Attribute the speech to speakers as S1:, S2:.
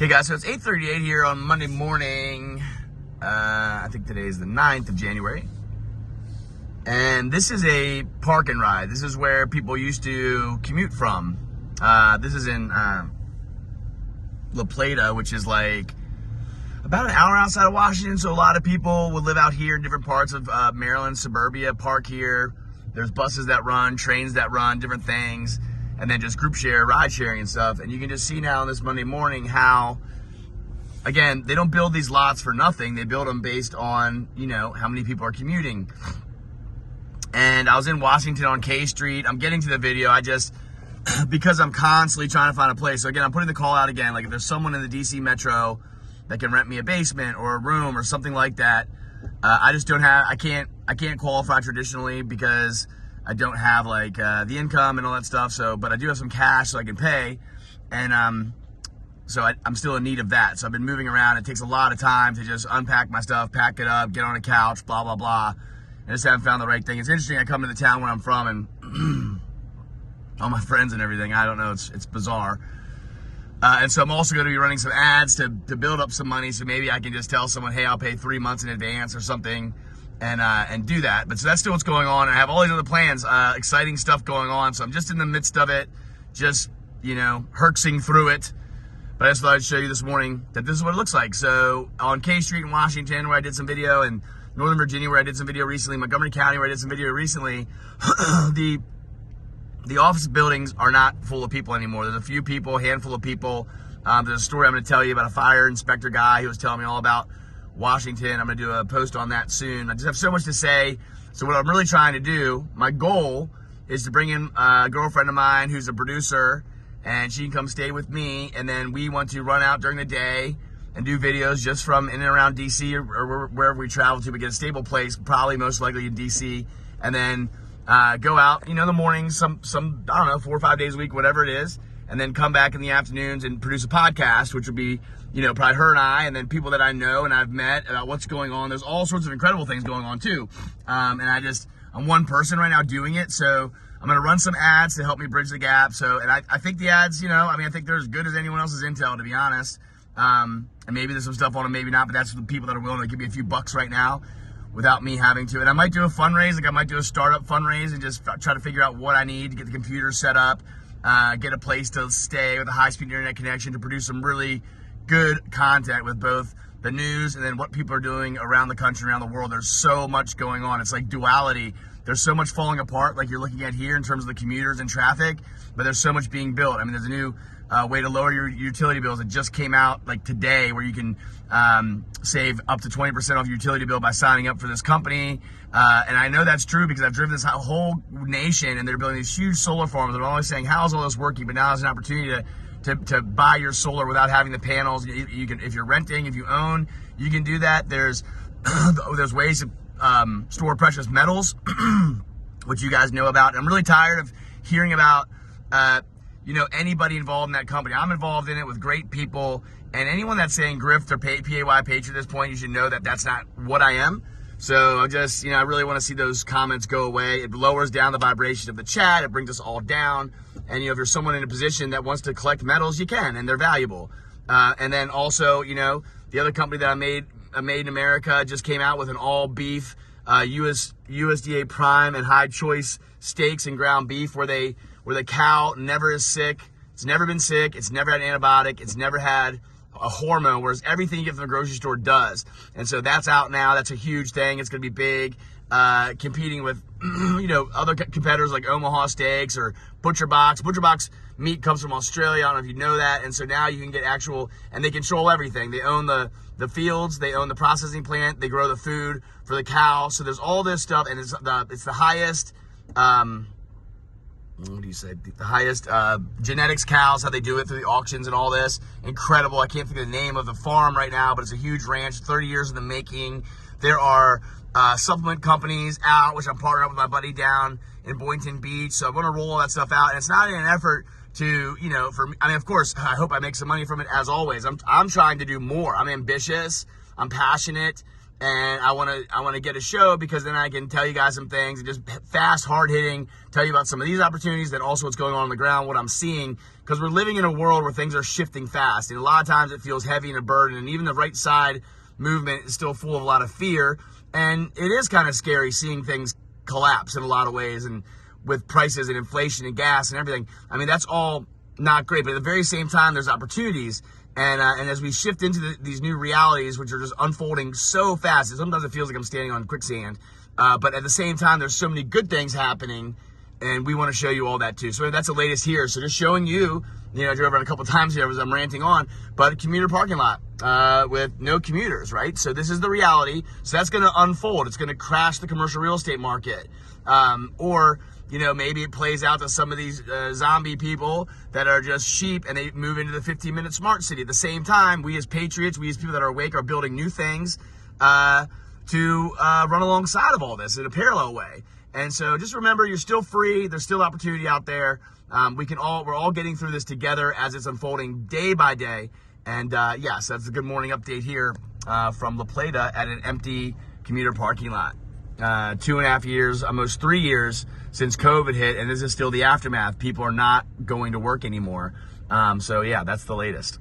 S1: Hey guys, so it's 8:38 here on Monday morning. I think today is the 9th of January. And this is a park and ride. This is where people used to commute from. This is in La Plata, which is like about an hour outside of Washington. So a lot of people would live out here in different parts of Maryland, suburbia, park here. There's buses that run, trains that run, different things. And then just group share, ride sharing and stuff. And you can just see now on this Monday morning how, again, they don't build these lots for nothing. They build them based on, how many people are commuting. And I was in Washington on K Street. I'm getting to the video. Because I'm constantly trying to find a place. So again, I'm putting the call out again. Like if there's someone in the DC Metro that can rent me a basement or a room or something like that, I can't qualify traditionally because I don't have like the income and all that stuff. So, but I do have some cash so I can pay. And so I'm still in need of that. So I've been moving around. It takes a lot of time to just unpack my stuff, pack it up, get on a couch, blah, blah, blah. I just haven't found the right thing. It's interesting. I come to the town where I'm from and all my friends and everything. I don't know. It's bizarre. And so I'm also going to be running some ads to build up some money. So maybe I can just tell someone, hey, I'll pay 3 months in advance or something and do that. But so that's still what's going on. I have all these other plans, exciting stuff going on. So I'm just in the midst of it, just, herxing through it. But I just thought I'd show you this morning that this is what it looks like. So on K Street in Washington, where I did some video, and Northern Virginia, where I did some video recently, Montgomery County, where I did some video recently, the office buildings are not full of people anymore. There's a few people, a handful of people. There's a story I'm going to tell you about a fire inspector guy who was telling me all about Washington. I'm going to do a post on that soon. I just have so much to say. So what I'm really trying to do, my goal is to bring in a girlfriend of mine who's a producer, and she can come stay with me. And then we want to run out during the day and do videos just from in and around DC or wherever we travel to. We get a stable place, probably most likely in DC. And then go out, in the mornings, some, I don't know, 4 or 5 days a week, whatever it is. And then come back in the afternoons and produce a podcast, which would be, probably her and I, and then people that I know and I've met about what's going on. There's all sorts of incredible things going on too. And I'm one person right now doing it. So I'm going to run some ads to help me bridge the gap. So, and I think the ads, I think they're as good as anyone else's intel, to be honest. And maybe there's some stuff on them, maybe not, but that's for the people that are willing to give me a few bucks right now without me having to. And I might do a fundraise, like I might do a startup fundraise and just try to figure out what I need to get the computer set up, get a place to stay with a high-speed internet connection to produce some really good content with both the news and then what people are doing around the country, around the world. There's so much going on. It's like duality. There's so much falling apart, like you're looking at here in terms of the commuters and traffic, but there's so much being built. I mean, there's a new way to lower your utility bills. It just came out like today where you can save up to 20% off your utility bill by signing up for this company. And I know that's true because I've driven this whole nation and they're building these huge solar farms. They're always saying, how's all this working? But now there's an opportunity to buy your solar without having the panels. You can, if you're renting, if you own, you can do that. There's ways to store precious metals, which you guys know about. And I'm really tired of hearing about anybody involved in that company. I'm involved in it with great people, and anyone that's saying grift or pay at this point, you should know that that's not what I am. So I just, I really want to see those comments go away. It lowers down the vibration of the chat. It brings us all down. And, if you're someone in a position that wants to collect metals, you can, and they're valuable. And then also, the other company that I made in America just came out with an all beef USDA prime and high choice steaks and ground beef where the cow never is sick. It's never been sick. It's never had an antibiotic. It's never had a hormone, whereas everything you get from the grocery store does. And so that's out now. That's a huge thing. It's going to be big, competing with, other competitors like Omaha Steaks or Butcher Box. Butcher Box meat comes from Australia. I don't know if you know that. And so now you can get and they control everything. They own the fields. They own the processing plant. They grow the food for the cow. So there's all this stuff, and it's the highest, what do you say? The highest genetics cows, how they do it through the auctions and all this. Incredible. I can't think of the name of the farm right now, but it's a huge ranch, 30 years in the making. There are supplement companies out, which I'm partnering up with my buddy down in Boynton Beach. So I'm going to roll all that stuff out. And it's not in an effort to, of course, I hope I make some money from it as always. I'm trying to do more. I'm ambitious. I'm passionate. and I want to get a show because then I can tell you guys some things and just fast, hard hitting, tell you about some of these opportunities, then also what's going on the ground, what I'm seeing, because we're living in a world where things are shifting fast, and a lot of times it feels heavy and a burden, and even the right side movement is still full of a lot of fear, and it is kind of scary seeing things collapse in a lot of ways, and with prices and inflation and gas and everything. I mean, that's all not great, but at the very same time, there's opportunities. And as we shift into these new realities, which are just unfolding so fast, and sometimes it feels like I'm standing on quicksand. But at the same time, there's so many good things happening, and we want to show you all that too. So that's the latest here. So just showing you, I drove around a couple times here as I'm ranting on, but a commuter parking lot with no commuters, right? So this is the reality. So that's going to unfold. It's going to crash the commercial real estate market. Or maybe it plays out to some of these zombie people that are just sheep and they move into the 15-minute smart city. At the same time, we as patriots, we as people that are awake are building new things to run alongside of all this in a parallel way. And so just remember, you're still free. There's still opportunity out there. We're all getting through this together as it's unfolding day by day. And yes, that's a good morning update here from La Plata at an empty commuter parking lot. 2.5 years, almost 3 years since COVID hit, and this is still the aftermath. People are not going to work anymore. So yeah, that's the latest.